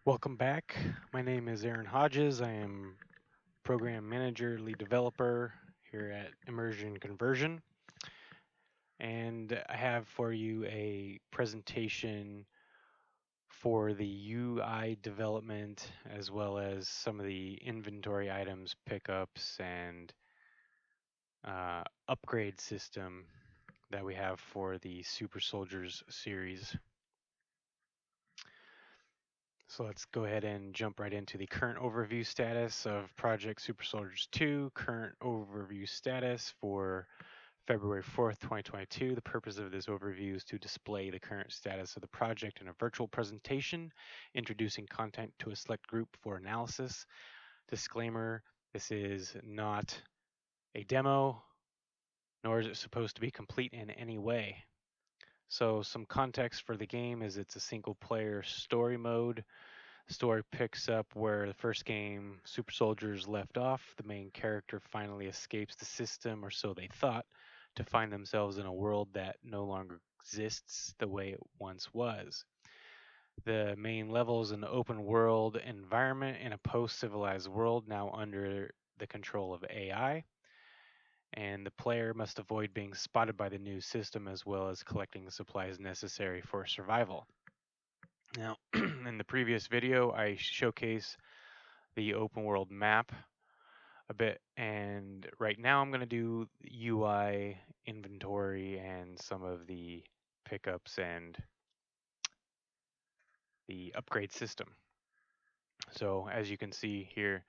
Welcome back. My name is Aaron Hodges. I am program manager, lead developer here at Immersion-Conversion. And I have for you a presentation for the UI development as well as some of the inventory items, pickups, and upgrade system that we have for the Super Soldiers series. So let's go ahead and jump right into the current overview status of Project Super Soldiers 2, current overview status for February 4th, 2022. The purpose of this overview is to display the current status of the project in a virtual presentation, introducing content to a select group for analysis. Disclaimer, this is not a demo, nor is it supposed to be complete in any way. So some context for the game is it's a single player story mode. Story picks up where the first game, Super Soldiers, left off. The main character finally escapes the system, or so they thought, to find themselves in a world that no longer exists the way it once was. The main level is an open world environment in a post civilized world now under the control of AI, and the player must avoid being spotted by the new system as well as collecting the supplies necessary for survival. Now, in the previous video, I showcase the open world map a bit, and right now I'm going to do UI, inventory, and some of the pickups and the upgrade system. So as you can see here,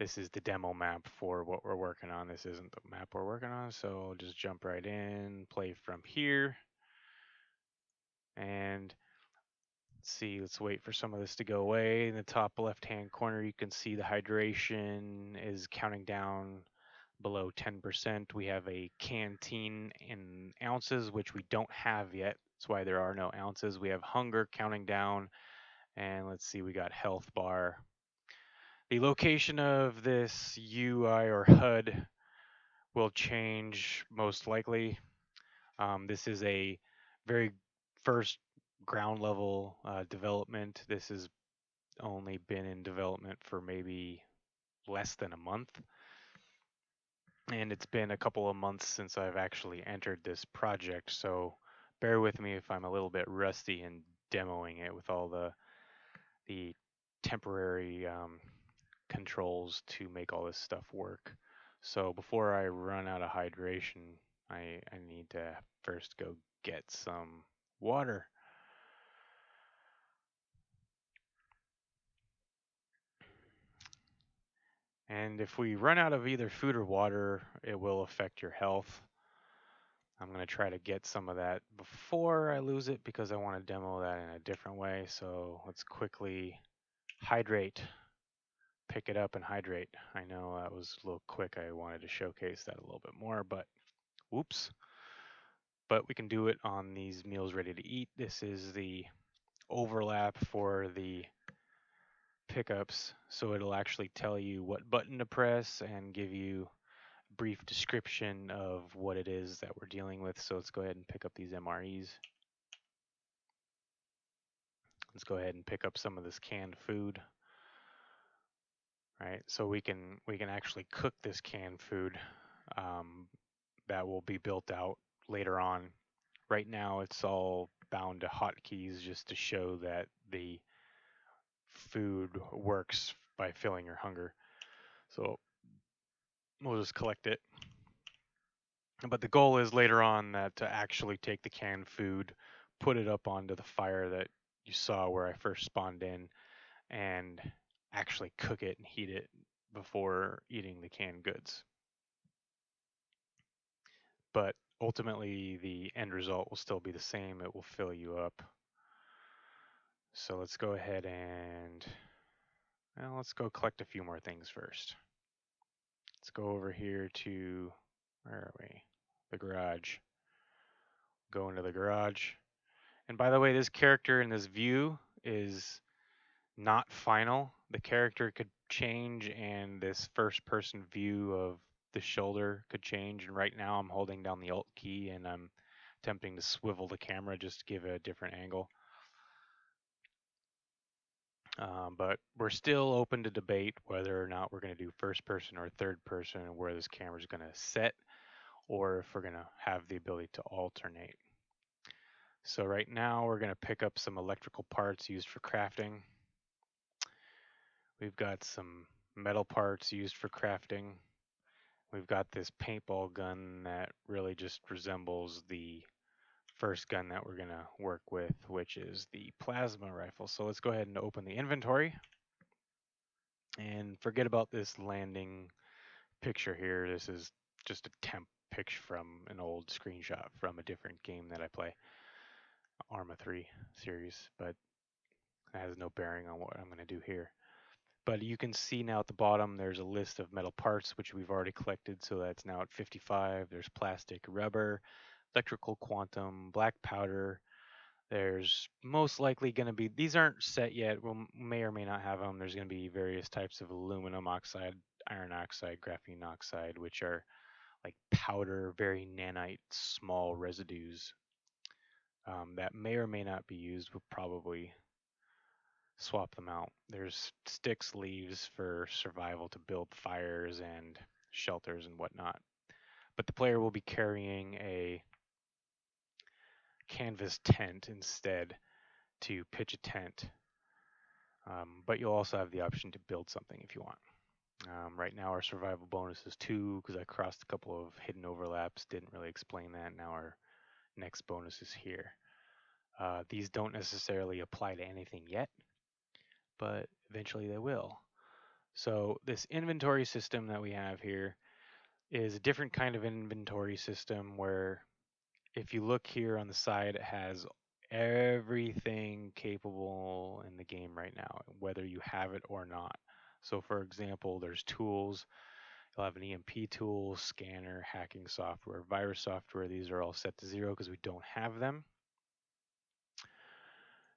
this is the demo map for what we're working on. This isn't the map we're working on, so I'll just jump right in, play from here, and let's wait for some of this to go away. In the top left hand corner, you can see the hydration is counting down below 10%. We have a canteen in ounces, which we don't have yet. That's why there are no ounces. We have hunger counting down, and let's see, we got health bar. The location of this UI or HUD will change most likely. This is a very first ground level development. This has only been in development for maybe less than a month. And it's been a couple of months since I've actually entered this project, so bear with me if I'm a little bit rusty in demoing it with all the temporary controls to make all this stuff work. So before I run out of hydration, I need to first go get some water. And if we run out of either food or water, it will affect your health. I'm going to try to get some of that before I lose it because I want to demo that in a different way. So let's quickly hydrate, pick it up and hydrate. I know that was a little quick. I wanted to showcase that a little bit more, but whoops. But we can do it on these meals ready to eat. This is the overlap for the pickups. So it'll actually tell you what button to press and give you brief description of what it is that we're dealing with. So let's go ahead and pick up these MREs. Let's go ahead and pick up some of this canned food. Right, so we can actually cook this canned food that will be built out later on. Right now, it's all bound to hotkeys just to show that the food works by filling your hunger. So we'll just collect it. But the goal is later on that to actually take the canned food, put it up onto the fire that you saw where I first spawned in, and actually cook it and heat it before eating the canned goods. But ultimately, the end result will still be the same. It will fill you up. So let's go ahead and let's go collect a few more things first. Let's go over here to, where are we? The garage. Go into the garage. And by the way, this character in this view is not final. The character could change and this first person view of the shoulder could change. And right now I'm holding down the Alt key and I'm attempting to swivel the camera just to give it a different angle. But we're still open to debate whether or not we're going to do first person or third person and where this camera is going to set, or if we're going to have the ability to alternate. So right now we're going to pick up some electrical parts used for crafting. We've got some metal parts used for crafting. We've got this paintball gun that really just resembles the first gun that we're going to work with, which is the plasma rifle. So let's go ahead and open the inventory and forget about this landing picture here. This is just a temp picture from an old screenshot from a different game that I play, Arma 3 series, but it has no bearing on what I'm going to do here. But you can see now at the bottom there's a list of metal parts which we've already collected, so that's now at 55. There's plastic, rubber, electrical quantum, black powder. There's most likely going to be, these aren't set yet, we may or may not have them. There's going to be various types of aluminum oxide, iron oxide, graphene oxide, which are like powder, very nanite, small residues that may or may not be used. We'll probably swap them out. There's sticks, leaves for survival to build fires and shelters and whatnot. But the player will be carrying a canvas tent instead to pitch a tent. But you'll also have the option to build something if you want. Right now our survival bonus is 2 because I crossed a couple of hidden overlaps, didn't really explain that. Now our next bonus is here. These don't necessarily apply to anything yet, but eventually they will. So this inventory system that we have here is a different kind of inventory system where if you look here on the side, it has everything capable in the game right now, whether you have it or not. So for example, there's tools. You'll have an EMP tool, scanner, hacking software, virus software. These are all set to 0 because we don't have them.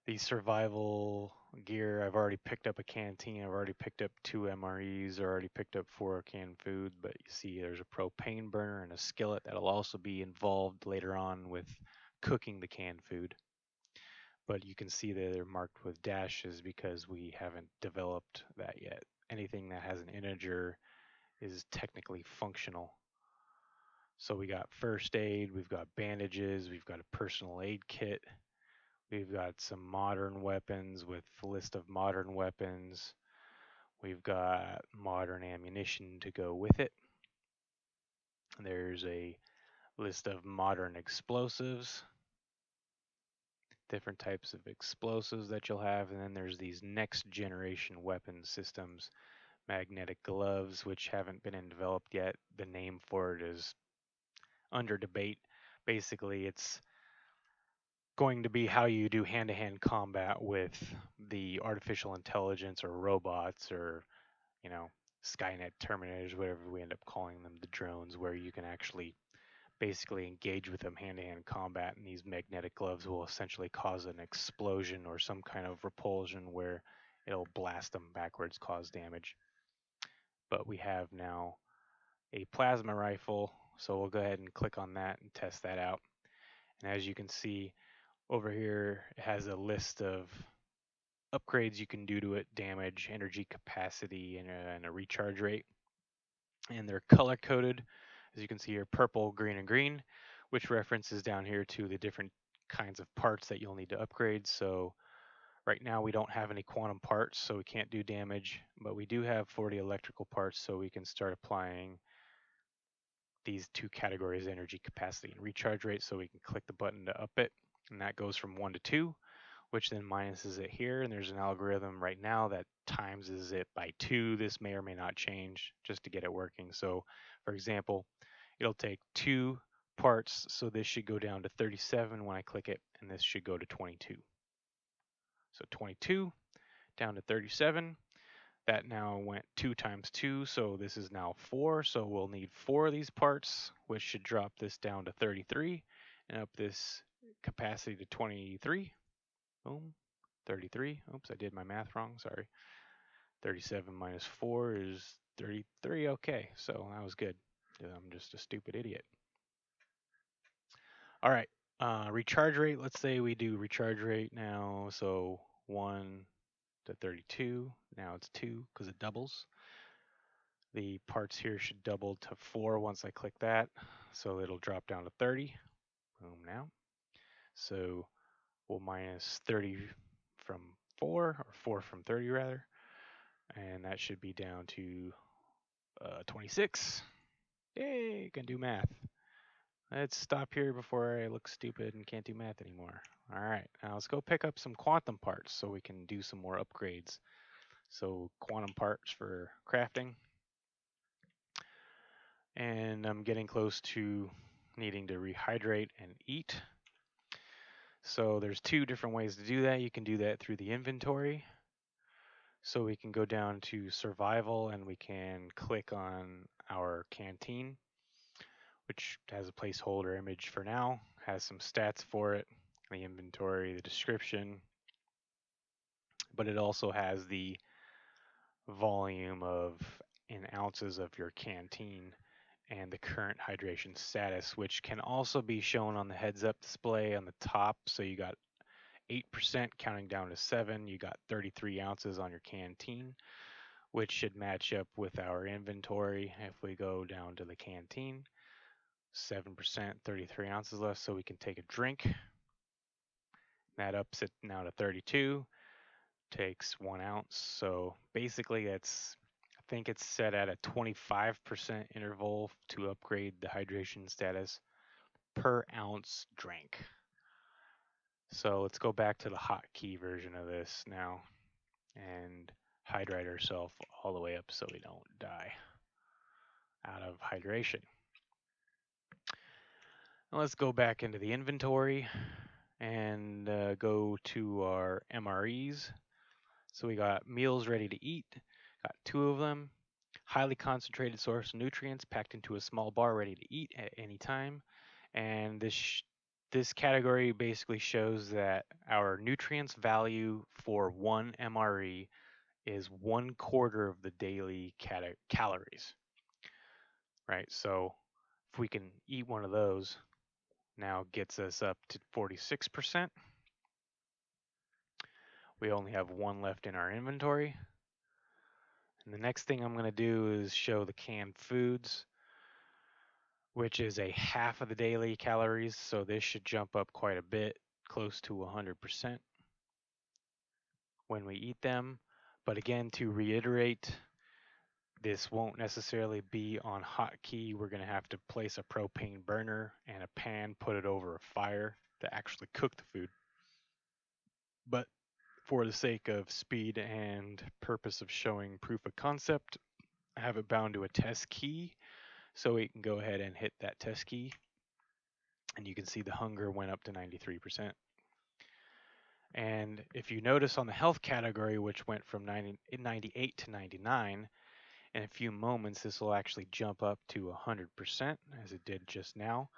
The survival gear, I've already picked up a canteen, I've already picked up 2 MREs, I've already picked up 4 canned food, but you see there's a propane burner and a skillet that'll also be involved later on with cooking the canned food. But you can see that they're marked with dashes because we haven't developed that yet. Anything that has an integer is technically functional. So we got first aid, we've got bandages, we've got a personal aid kit, we've got some modern weapons with a list of modern weapons, we've got modern ammunition to go with it. There's a list of modern explosives, different types of explosives that you'll have, and then there's these next generation weapon systems, magnetic gloves, which haven't been developed yet. The name for it is under debate. Basically, it's going to be how you do hand-to-hand combat with the artificial intelligence or robots or, you know, Skynet Terminators, whatever we end up calling them, the drones, where you can actually basically engage with them hand-to-hand combat, and these magnetic gloves will essentially cause an explosion or some kind of repulsion where it'll blast them backwards, cause damage. But we have now a plasma rifle, so we'll go ahead and click on that and test that out. And as you can see over here, it has a list of upgrades you can do to it: damage, energy capacity, and a recharge rate. And they're color coded, as you can see here, purple, green, and green, which references down here to the different kinds of parts that you'll need to upgrade. So right now we don't have any quantum parts, so we can't do damage, but we do have 40 electrical parts, so we can start applying these 2 categories, energy capacity and recharge rate. So we can click the button to up it, and that goes from 1 to 2, which then minuses it here, and there's an algorithm right now that times it by 2. This may or may not change just to get it working. So for example, it'll take 2 parts, so this should go down to 37 when I click it, and this should go to 22. So 22 down to 37. That now went 2 times 2, so this is now 4, so we'll need 4 of these parts, which should drop this down to 33 and up this capacity to 23. Boom, 33. Oops, I did my math wrong, sorry. 37 minus 4 is 33. Okay, so that was good. I'm just a stupid idiot. All right, recharge rate. Let's say we do recharge rate now. So 1, to 32. Now it's 2 because it doubles. The parts here should double to 4 once I click that, so it'll drop down to 30. Boom now. So we'll minus 30 from 4, or 4 from 30 rather, and that should be down to 26. Yay, can do math. Let's stop here before I look stupid and can't do math anymore. All right, now let's go pick up some quantum parts so we can do some more upgrades. So quantum parts for crafting. And I'm getting close to needing to rehydrate and eat. So there's 2 different ways to do that. You can do that through the inventory. So we can go down to survival and we can click on our canteen, which has a placeholder image for now, has some stats for it, the inventory, the description, but it also has the volume in ounces of your canteen and the current hydration status, which can also be shown on the heads up display on the top. So you got 8% counting down to 7, you got 33 ounces on your canteen, which should match up with our inventory. If we go down to the canteen, 7%, 33 ounces left, so we can take a drink. That ups it now to 32, takes 1 ounce. So basically I think it's set at a 25% interval to upgrade the hydration status per ounce drank. So let's go back to the hotkey version of this now and hydrate ourselves all the way up so we don't die out of hydration. Now let's go back into the inventory and go to our MREs. So we got meals ready to eat, got 2 of them. Highly concentrated source of nutrients packed into a small bar ready to eat at any time. And this category basically shows that our nutrients value for 1 MRE is 1/4 of the daily calories. Right, so if we can eat one of those, now gets us up to 46%. We only have 1 left in our inventory. And the next thing I'm going to do is show the canned foods, which is a half of the daily calories. So this should jump up quite a bit, close to 100% when we eat them. But again, to reiterate, this won't necessarily be on hotkey. We're going to have to place a propane burner and a pan, put it over a fire to actually cook the food. But for the sake of speed and purpose of showing proof of concept, I have it bound to a test key, so we can go ahead and hit that test key, and you can see the hunger went up to 93%. And if you notice on the health category, which went from 98 to 99, in a few moments this will actually jump up to 100%, as it did just now.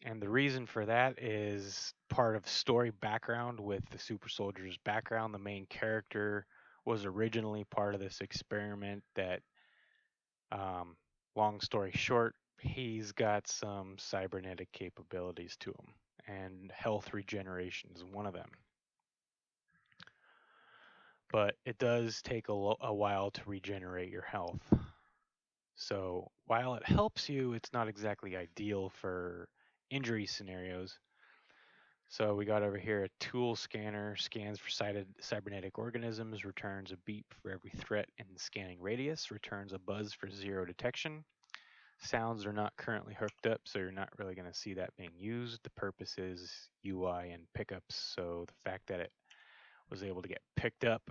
And the reason for that is part of story background with the super soldier's background. The main character was originally part of this experiment that, long story short, he's got some cybernetic capabilities to him, and health regeneration is one of them. But it does take a while to regenerate your health. So while it helps you, it's not exactly ideal for injury scenarios. So we got over here a tool scanner, scans for cybernetic organisms, returns a beep for every threat in the scanning radius, returns a buzz for 0 detection. Sounds are not currently hooked up, so you're not really going to see that being used. The purpose is UI and pickups, so the fact that it was able to get picked up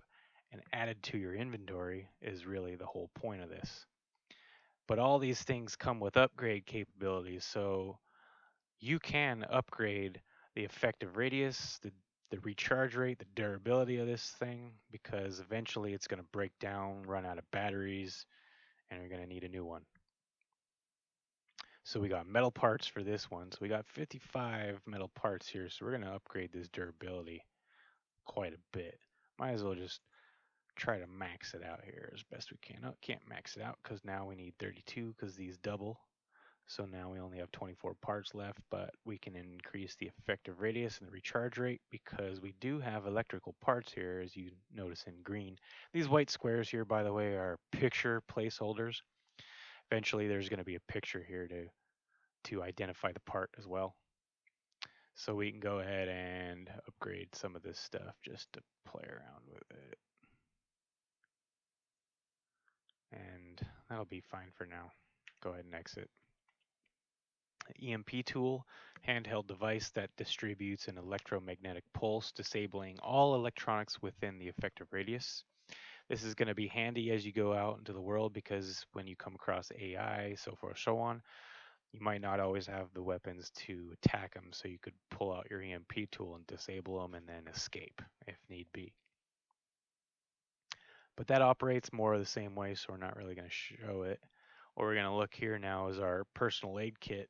and added to your inventory is really the whole point of this. But all these things come with upgrade capabilities, so you can upgrade the effective radius, the recharge rate, the durability of this thing, because eventually it's going to break down, run out of batteries, and you're going to need a new one. So we got metal parts for this one. So we got 55 metal parts here, so we're going to upgrade this durability quite a bit. Might as well just try to max it out here as best we can. Oh, can't max it out because now we need 32 because these double. So now we only have 24 parts left, but we can increase the effective radius and the recharge rate because we do have electrical parts here, as you notice in green. These white squares here, by the way, are picture placeholders. Eventually there's going to be a picture here to identify the part as well. So we can go ahead and upgrade some of this stuff just to play around with it. And that'll be fine for now. Go ahead and exit. EMP tool, handheld device that distributes an electromagnetic pulse, disabling all electronics within the effective radius. This is going to be handy as you go out into the world because when you come across AI, so forth, so on, you might not always have the weapons to attack them, so you could pull out your EMP tool and disable them and then escape if need be. But that operates more the same way, so we're not really going to show it. What we're going to look here now is our personal aid kit,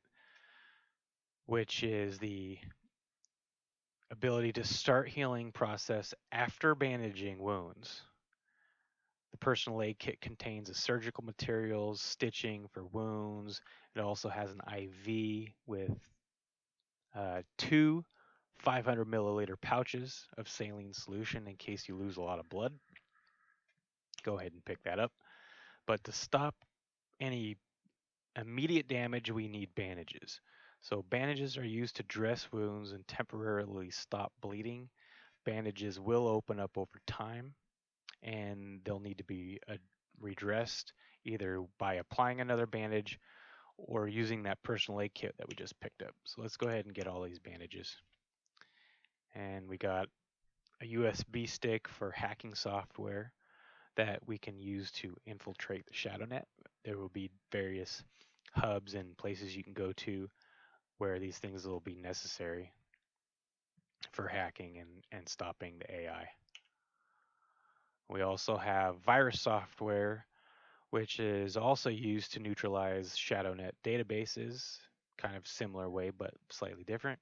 which is the ability to start healing process after bandaging wounds. The personal aid kit contains a surgical materials, stitching for wounds. It also has an IV with two 500 milliliter pouches of saline solution in case you lose a lot of blood. Go ahead and pick that up. But to stop any immediate damage, we need bandages. So bandages are used to dress wounds and temporarily stop bleeding. Bandages will open up over time, and they'll need to be redressed either by applying another bandage or using that personal aid kit that we just picked up. So let's go ahead and get all these bandages. And we got a USB stick for hacking software that we can use to infiltrate the shadow net. There will be various hubs and places you can go to where these things will be necessary for hacking and stopping the AI. We also have virus software, which is also used to neutralize ShadowNet databases, kind of similar way, but slightly different.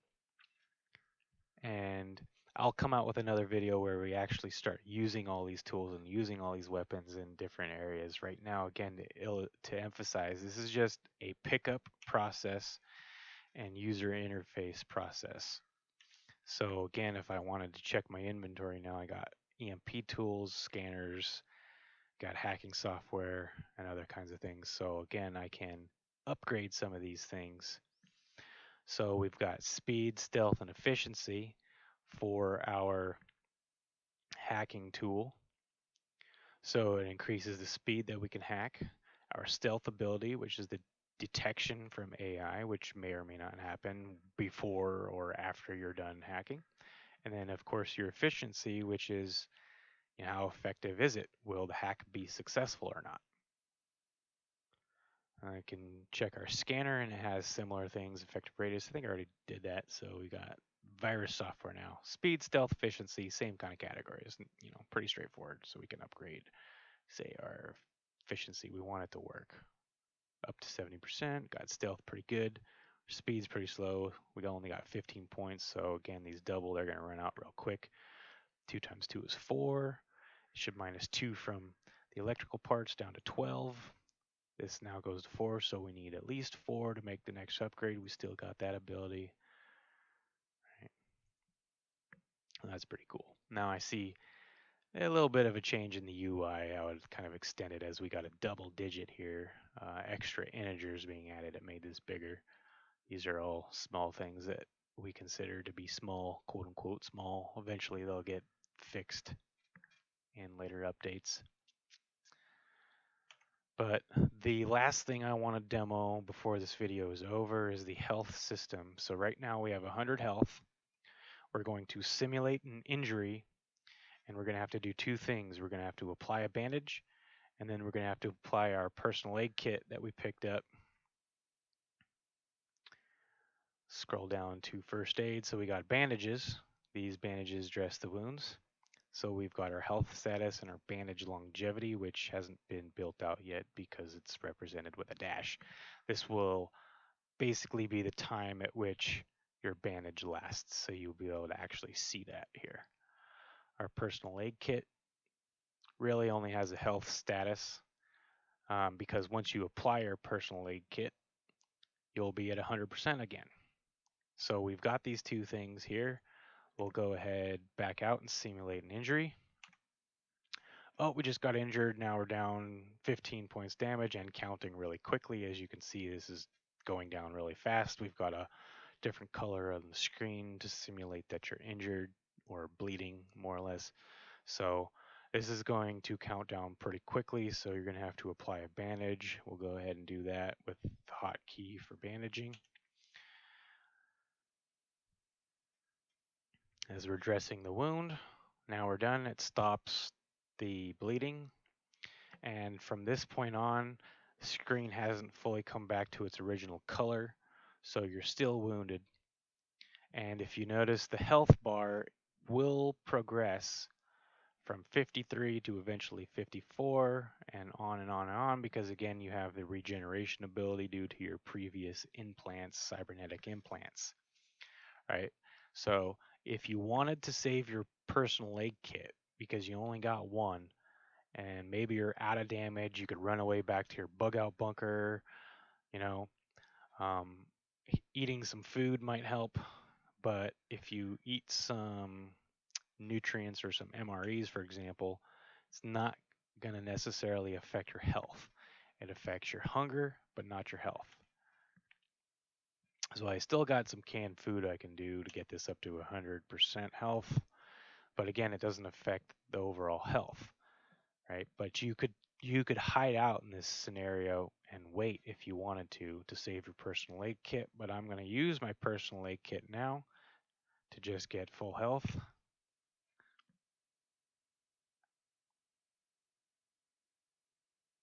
And I'll come out with another video where we actually start using all these tools and using all these weapons in different areas. Right now, again, to emphasize, this is just a pickup process and user interface process. So again, if I wanted to check my inventory now, I got EMP tools, scanners, got hacking software, and other kinds of things. So again, I can upgrade some of these things. So we've got speed, stealth, and efficiency for our hacking tool. So it increases the speed that we can hack. Our stealth ability, which is the detection from AI, which may or may not happen before or after you're done hacking. And then, of course, your efficiency, which is how effective is it? Will the hack be successful or not? I can check our scanner, and it has similar things, effective radius. I think I already did that. So we got virus software now. Speed, stealth, efficiency, same kind of categories. Pretty straightforward. So we can upgrade, say, our efficiency. We want it to work up to 70%. Got stealth pretty good. Speed's pretty slow. We only got 15 points. So again, these double, they're going to run out real quick. 2 times 2 is 4. It should minus 2 from the electrical parts down to 12. This now goes to 4, so we need at least 4 to make the next upgrade. We still got that ability. Right. That's pretty cool. Now I see a little bit of a change in the UI. I would kind of extend it as we got a double digit here. Extra integers being added. It made this bigger. These are all small things that we consider to be small, quote unquote small. Eventually they'll get fixed in later updates. But the last thing I want to demo before this video is over is the health system. So right now we have 100 health. We're going to simulate an injury, and we're going to have to do two things. We're going to have to apply a bandage, and then we're going to have to apply our personal aid kit that we picked up. Scroll down to first aid. So we got bandages. These bandages dress the wounds. So we've got our health status and our bandage longevity, which hasn't been built out yet because it's represented with a dash. This will basically be the time at which your bandage lasts, so you'll be able to actually see that here. Our personal aid kit really only has a health status because once you apply your personal aid kit, you'll be at 100% again. So we've got these two things here. We'll go ahead, back out and simulate an injury. Oh, we just got injured. Now we're down 15 points damage and counting really quickly. As you can see, this is going down really fast. We've got a different color on the screen to simulate that you're injured or bleeding, more or less. So this is going to count down pretty quickly, so you're going to have to apply a bandage. We'll go ahead and do that with the hotkey for bandaging. As we're dressing the wound, now we're done. It stops the bleeding. And from this point on, the screen hasn't fully come back to its original color, so you're still wounded. And if you notice, the health bar will progress from 53 to eventually 54 and on and on and on, because again, you have the regeneration ability due to your previous implants, cybernetic implants, right? So if you wanted to save your personal aid kit because you only got one and maybe you're out of damage, you could run away back to your bug out bunker, you know, um, eating some food might help, but if you eat some nutrients or some MREs, for example, it's not going to necessarily affect your health. It affects your hunger, but not your health. So I still got some canned food I can do to get this up to 100% health, but again, it doesn't affect the overall health, right? But you could hide out in this scenario and wait if you wanted to save your personal aid kit, but I'm going to use my personal aid kit now to just get full health.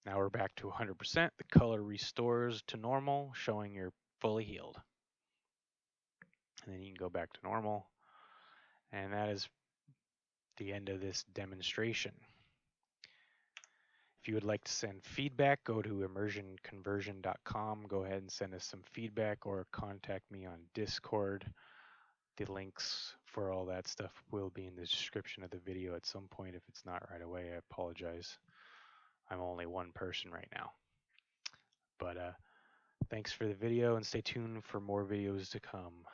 Now we're back to 100%. The color restores to normal, showing you're fully healed. And then you can go back to normal. And that is the end of this demonstration. If you would like to send feedback, go to Immersion-Conversion.com. Go ahead and send us some feedback or contact me on Discord. The links for all that stuff will be in the description of the video at some point. If it's not right away, I apologize. I'm only one person right now. But thanks for the video and stay tuned for more videos to come.